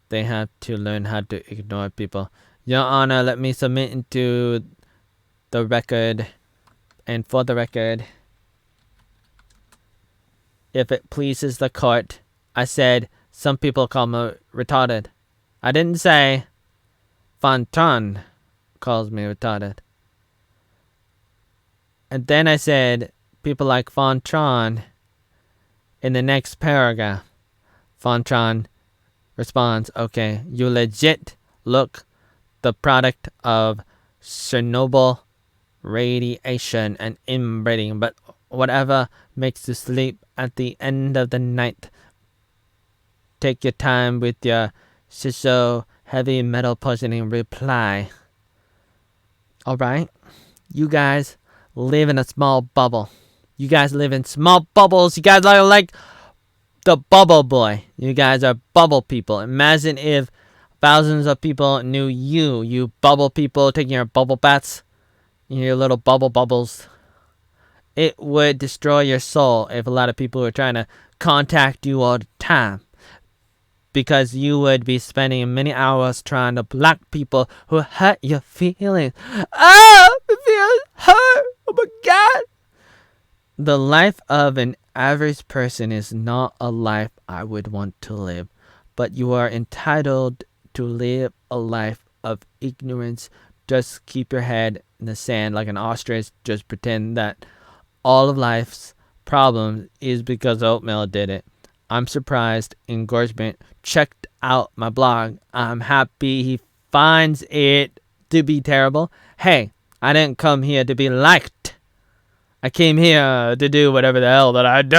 They have to learn how to ignore people. Your Honor, let me submit into the record. And for the record, if it pleases the court, I said some people call me retarded. I didn't say Fonton calls me retarded. And then I said people like Fontron in the next paragraph. Fontron responds, okay, you legit look the product of Chernobyl radiation and inbreeding, but whatever makes you sleep at the end of the night. Take your time with your schizo heavy metal poisoning reply. Alright? You guys live in a small bubble. You guys live in small bubbles. You guys are like the bubble boy. You guys are bubble people. Imagine if thousands of people knew you. You bubble people taking your bubble baths in your little bubbles. It would destroy your soul if a lot of people were trying to contact you all the time. Because you would be spending many hours trying to block people who hurt your feelings. Oh, it feels hurt. Oh my God. The life of an average person is not a life I would want to live. But you are entitled to live a life of ignorance. Just keep your head in the sand like an ostrich. Just pretend that all of life's problems is because Oatmeal did it. I'm surprised Engorgement checked out my blog. I'm happy he finds it to be terrible. Hey, I didn't come here to be liked. I came here to do whatever the hell that I do,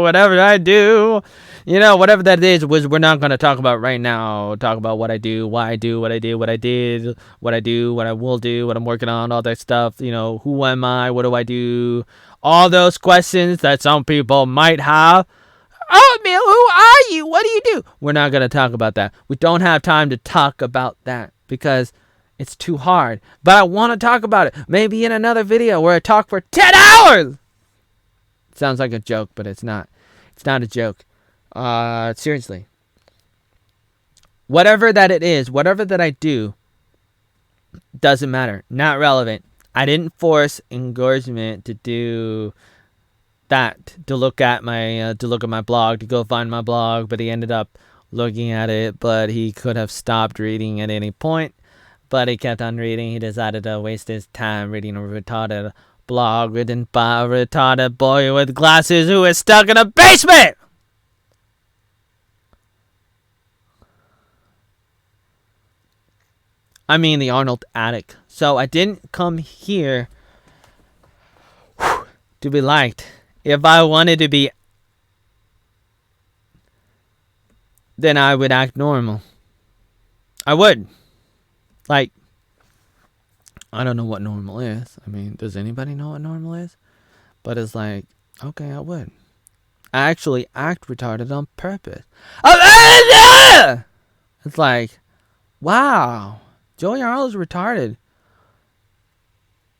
whatever I do. You know, whatever that is, we're not going to talk about right now. Talk about what I do, why I do, what I do, what I did, what I do, what I will do, what I'm working on, all that stuff. You know, who am I? What do I do? All those questions that some people might have. Oatmeal, who are you? What do you do? We're not going to talk about that. We don't have time to talk about that because it's too hard. But I want to talk about it. Maybe in another video where I talk for 10 hours. It sounds like a joke, but it's not. It's not a joke. Seriously. Whatever that it is, whatever that I do, doesn't matter. Not relevant. I didn't force Engorgement to do that, to look at my blog, to go find my blog, but he ended up looking at it, but he could have stopped reading at any point, but he kept on reading. He decided to waste his time reading a retarded blog written by a retarded boy with glasses who is stuck in a basement. I mean the Arnold Attic. So I didn't come here to be liked. If I wanted to be, then I would act normal. I would. Like, I don't know what normal is. I mean, does anybody know what normal is? But it's like, okay, I would. I actually act retarded on purpose. It's like, wow, Joey Arnold's retarded.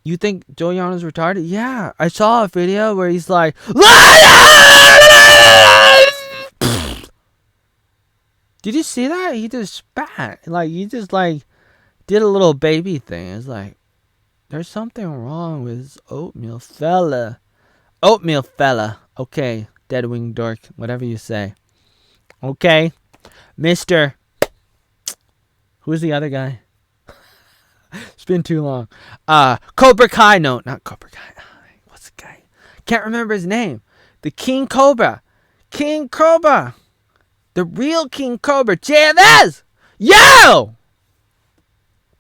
You think Joey Arnold's retarded? Yeah, I saw a video where he's like, did you see that? He just spat. Like, he just, like, did a little baby thing. It's like, there's something wrong with this Oatmeal fella. Oatmeal fella. Okay, dead wing dork. Whatever you say. Okay. Mr. Who's the other guy? It's been too long. Cobra Kai. No, not Cobra Kai. What's the guy? Can't remember his name. The King Cobra. King Cobra. The real King Cobra. JMS! Yo!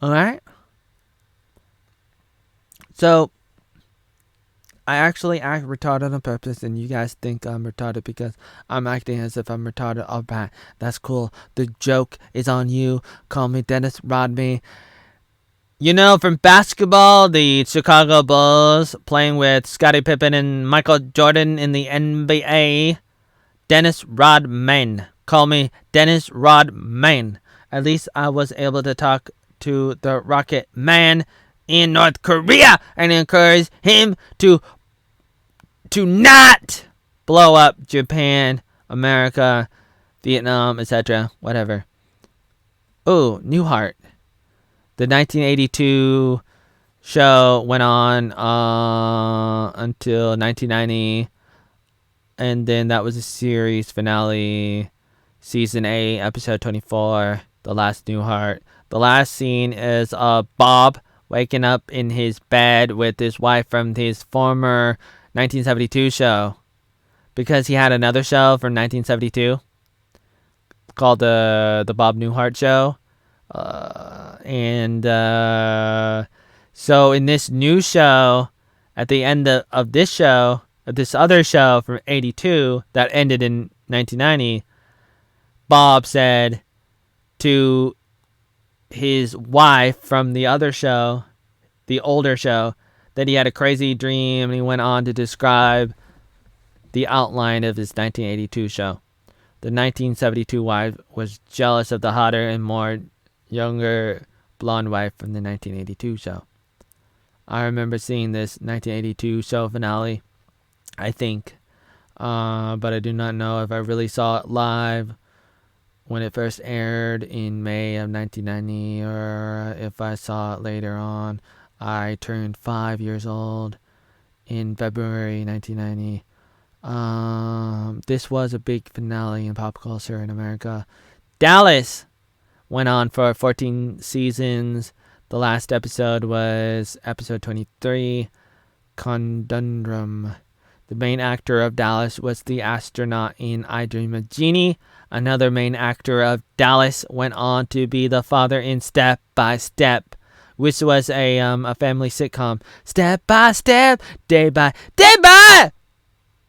Alright? So, I actually act retarded on purpose, and you guys think I'm retarded because I'm acting as if I'm retarded. Alright, that's cool. The joke is on you. Call me Dennis Rodman. You know, from basketball, the Chicago Bulls playing with Scottie Pippen and Michael Jordan in the NBA. Dennis Rodman. Call me Dennis Rodman. At least I was able to talk to the Rocket Man in North Korea and encourage him to not blow up Japan, America, Vietnam, etc. Whatever. Oh, Newhart. The 1982 show went on until 1990, and then that was a series finale, season 8, episode 24, The Last Newhart. The last scene is Bob waking up in his bed with his wife from his former 1972 show, because he had another show from 1972 called the Bob Newhart Show. So in this new show, at the end of this show, of this other show from 82 that ended in 1990, Bob said to his wife from the other show, the older show, that he had a crazy dream, and he went on to describe the outline of his 1982 show. The 1972 wife was jealous of the hotter and more younger blonde wife from the 1982 show. I remember seeing this 1982 show finale, I think, but I do not know if I really saw it live when it first aired in May of 1990, or if I saw it later on. I turned 5 years old in February 1990. This was a big finale in pop culture in America. Dallas went on for 14 seasons. The last episode was episode 23, Conundrum. The main actor of Dallas was the astronaut in I Dream of Jeannie. Another main actor of Dallas went on to be the father in Step by Step, which was a family sitcom. Step by step, day by day.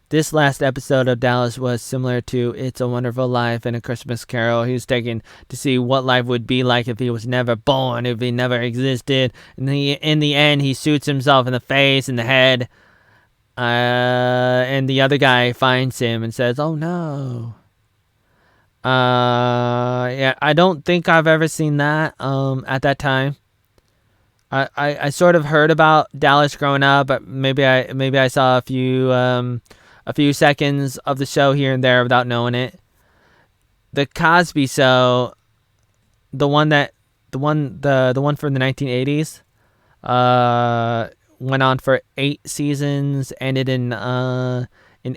This last episode of Dallas was similar to It's a Wonderful Life and A Christmas Carol. He was taken to see what life would be like if he was never born, if he never existed. And in the end, he shoots himself in the face, in the head. And the other guy finds him and says, "Oh no." Yeah, I don't think I've ever seen that at that time. I sort of heard about Dallas growing up, but maybe I saw a few seconds of the show here and there without knowing it. The Cosby Show, the one from the 1980s, went on for 8 seasons, ended in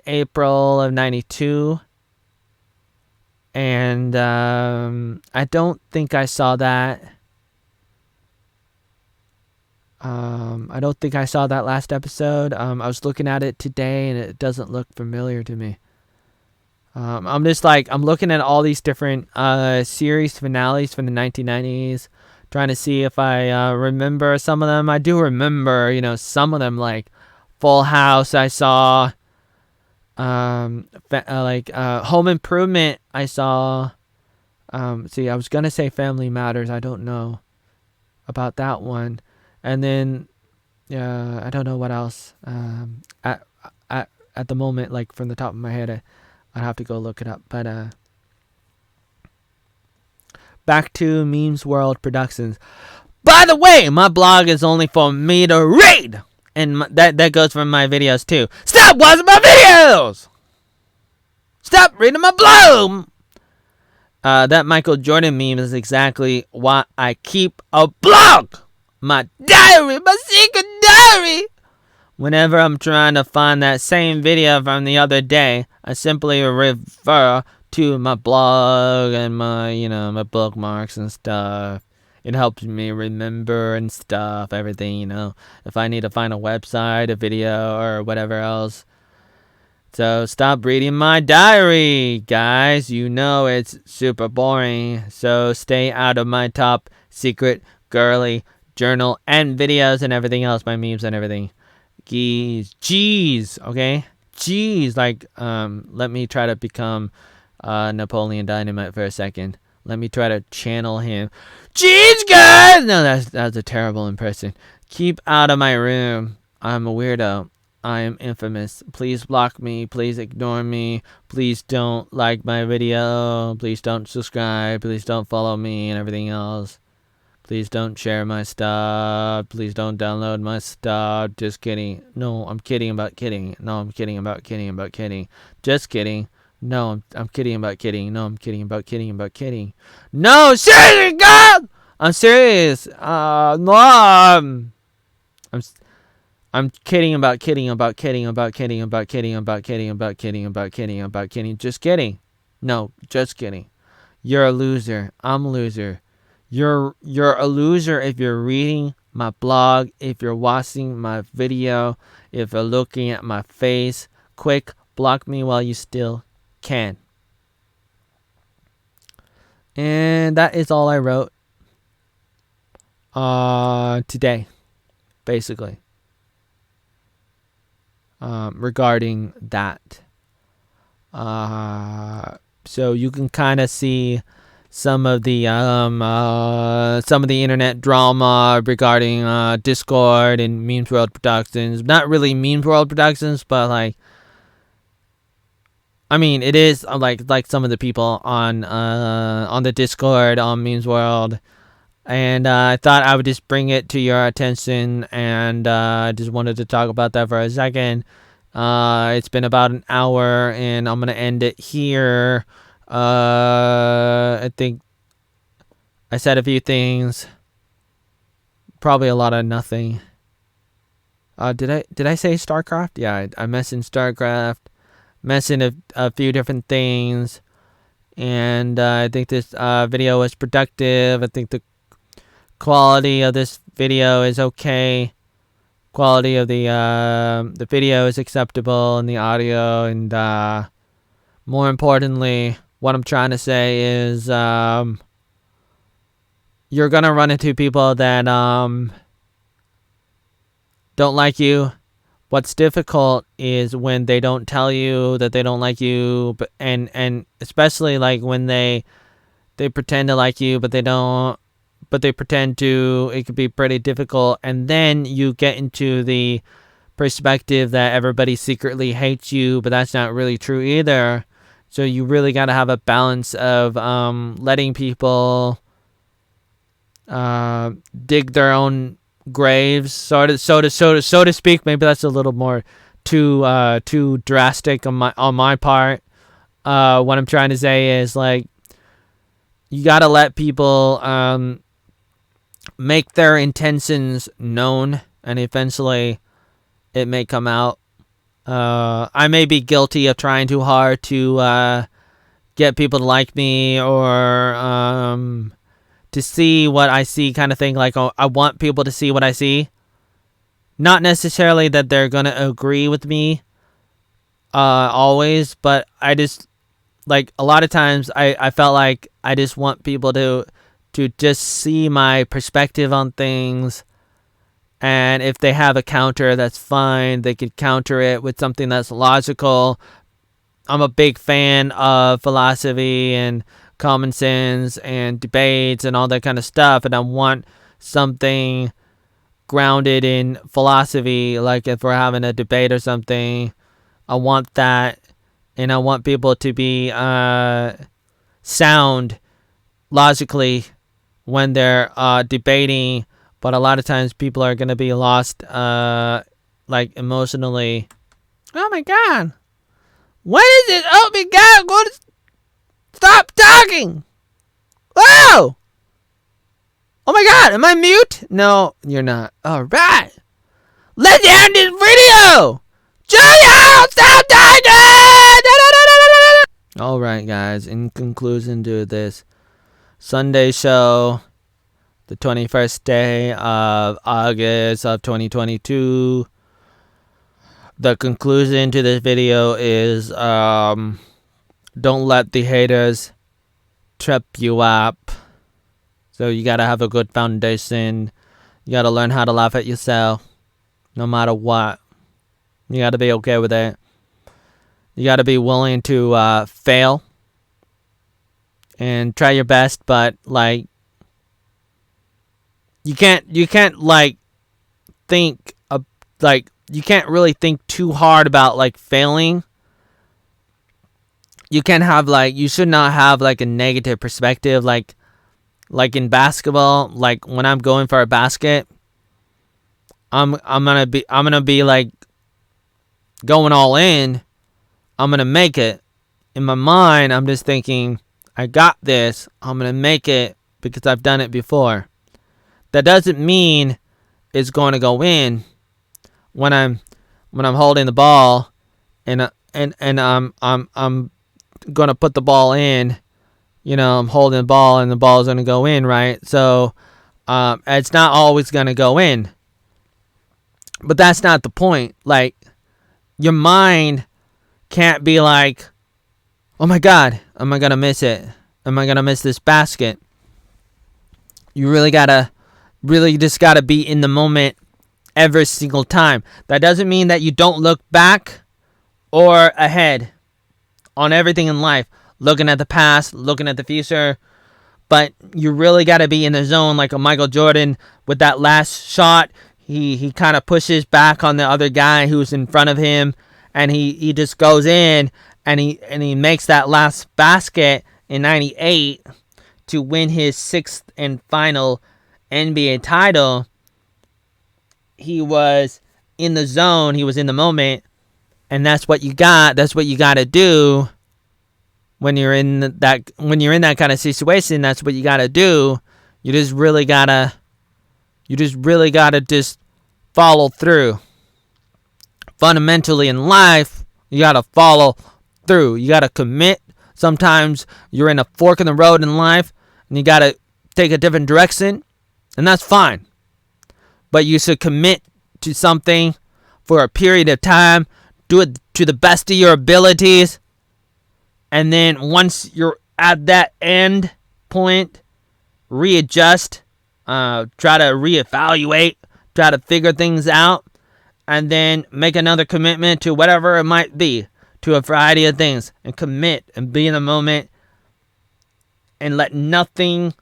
April of 92. And I don't think I saw that. I don't think I saw that last episode. I was looking at it today, and it doesn't look familiar to me. I'm looking at all these different series finales from the 1990s, trying to see if I remember some of them. I do remember, some of them, like Full House I saw. Home Improvement I saw. I was going to say Family Matters. I don't know about that one. And then, I don't know what else. At the moment, like from the top of my head, I'd have to go look it up. But back to Memes World Productions. By the way, my blog is only for me to read, and that goes for my videos too. Stop watching my videos. Stop reading my blog. That Michael Jordan meme is exactly why I keep a blog. My diary, my secret diary. Whenever I'm trying to find that same video from the other day, I simply refer to my blog and my bookmarks and stuff. It helps me remember and stuff, everything, if I need to find a website, a video, or whatever else. So stop reading my diary, guys. It's super boring. So stay out of my top secret girly journal and videos and everything else, my memes and everything. Jeez, okay? Jeez, let me try to become Napoleon Dynamite for a second. Let me try to channel him. Jeez, guys! No, that's a terrible impression. Keep out of my room. I'm a weirdo. I am infamous. Please block me. Please ignore me. Please don't like my video. Please don't subscribe. Please don't follow me and everything else. Please don't share my stuff. Please don't download my stuff. Just kidding. No, I'm kidding about kidding. No, I'm kidding about kidding about kidding. Just kidding. No, I'm kidding about kidding. No, I'm kidding about kidding about kidding. No, seriously, God! I'm serious. No, I'm kidding about kidding about kidding about kidding about kidding about kidding about kidding about kidding about kidding. Just kidding. No, just kidding. You're a loser. I'm a loser. You're a loser if you're reading my blog, if you're watching my video, if you're looking at my face. Quick, block me while you still can. And that is all I wrote today. basically, regarding that. So you can kind of see some of the internet drama regarding Discord and Memes World Productions. Not really Memes World Productions, but like, I mean, it is like some of the people on the Discord on Memes World, and I thought I would just bring it to your attention, and I just wanted to talk about that for a second. It's been about an hour, and I'm gonna end it here. I think I said a few things, probably a lot of nothing. Did I say StarCraft? Yeah, I mentioned StarCraft, mentioned a few different things, and I think this video was productive. I think the quality of this video is okay. Quality of the video is acceptable, and the audio, and more importantly, what I'm trying to say is you're gonna run into people that don't like you. What's difficult is when they don't tell you that they don't like you, but and especially like when they pretend to like you, but they don't, but they pretend to. It could be pretty difficult, and then you get into the perspective that everybody secretly hates you, but that's not really true either. So you really got to have a balance of letting people dig their own graves, so to speak. Maybe that's a little more too drastic on my part. What I'm trying to say is, like, you got to let people make their intentions known, and eventually it may come out. I may be guilty of trying too hard to get people to like me, or to see what I see, kind of thing. Like, I want people to see what I see. Not necessarily that they're going to agree with me always, but I just, like, a lot of times I felt like I just want people to just see my perspective on things. And if they have a counter, that's fine. They could counter it with something that's logical. I'm a big fan of philosophy and common sense and debates and all that kind of stuff. And I want something grounded in philosophy. Like if we're having a debate or something, I want that. And I want people to be sound logically when they're debating. But a lot of times people are going to be lost, like, emotionally. Oh my God. When is it? Oh my God, I'm going to stop talking. Whoa. Oh my God, am I mute? No, you're not. All right. Let's end this video. Julia, stop talking. All right, guys. In conclusion to this Sunday show, the 21st day of August of 2022. The conclusion to this video is don't let the haters trip you up. So you gotta have a good foundation. You gotta learn how to laugh at yourself, no matter what. You gotta be okay with it. You gotta be willing to fail and try your best, but like, you can't like think of, like, you can't really think too hard about like failing. You can have like, you should not have like a negative perspective, like in basketball. Like when I'm going for a basket, I'm gonna be like going all in. I'm gonna make it. In my mind, I'm just thinking, I got this. I'm gonna make it because I've done it before. That doesn't mean it's going to go in when I'm holding the ball and I'm going to put the ball in. You know, I'm holding the ball and the ball is going to go in, right? So it's not always going to go in. But that's not the point. Like, your mind can't be like, oh my God, am I going to miss it? Am I going to miss this basket? You really just gotta be in the moment every single time. That doesn't mean that you don't look back or ahead on everything in life, looking at the past, looking at the future, but you really got to be in the zone, like a Michael Jordan with that last shot. He kind of pushes back on the other guy who's in front of him, and he just goes in, and he makes that last basket in 98 to win his 6th and final NBA title. He was in the zone, he was in the moment, and that's what you got. That's what you got to do when you're in that kind of situation. That's what you got to do. You just really got to just follow through. Fundamentally in life, you got to follow through. You got to commit. Sometimes you're in a fork in the road in life and you got to take a different direction, and that's fine. But you should commit to something for a period of time. Do it to the best of your abilities. And then once you're at that end point, readjust, try to reevaluate, try to figure things out, and then make another commitment to whatever it might be, to a variety of things, and commit and be in the moment and let nothing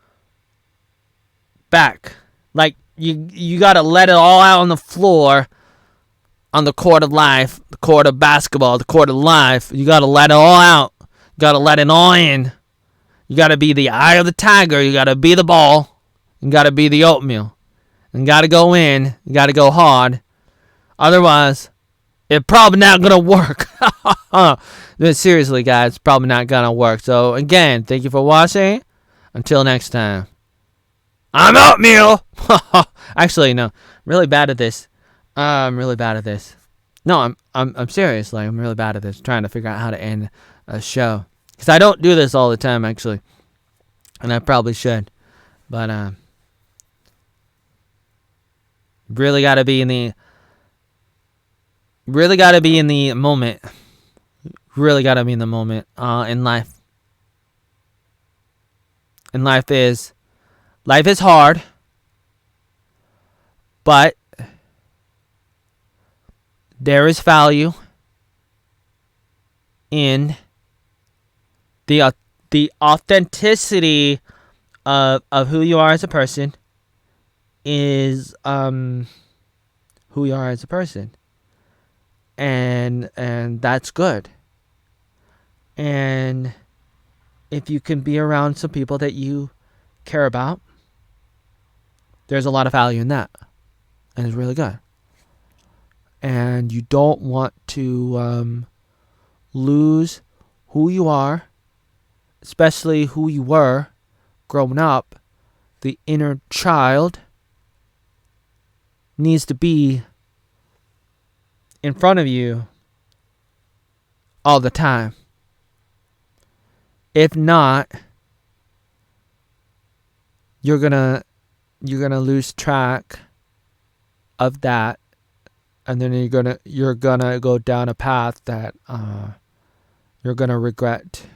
back. Like, you got to let it all out on the floor, on the court of life, the court of basketball, the court of life. You got to let it all out. You got to let it all in. You got to be the eye of the tiger. You got to be the ball. You got to be the oatmeal. You got to go in. You got to go hard. Otherwise, it's probably not going to work. Seriously, guys, it's probably not going to work. So, again, thank you for watching. Until next time. I'm Oatmeal! Actually, no. I'm really bad at this. I'm really bad at this. No, I'm serious. Like, I'm really bad at this. Trying to figure out how to end a show. Because I don't do this all the time, actually. And I probably should. But, really gotta be in the moment. Really gotta be in the moment in life. And life is hard, but there is value in the authenticity of who you are as a person. Is who you are as a person, and that's good. And if you can be around some people that you care about, there's a lot of value in that, and it's really good. And you don't want to lose who you are, especially who you were growing up. The inner child needs to be in front of you all the time. If not, you're gonna lose track of that, and then you're gonna go down a path that you're gonna regret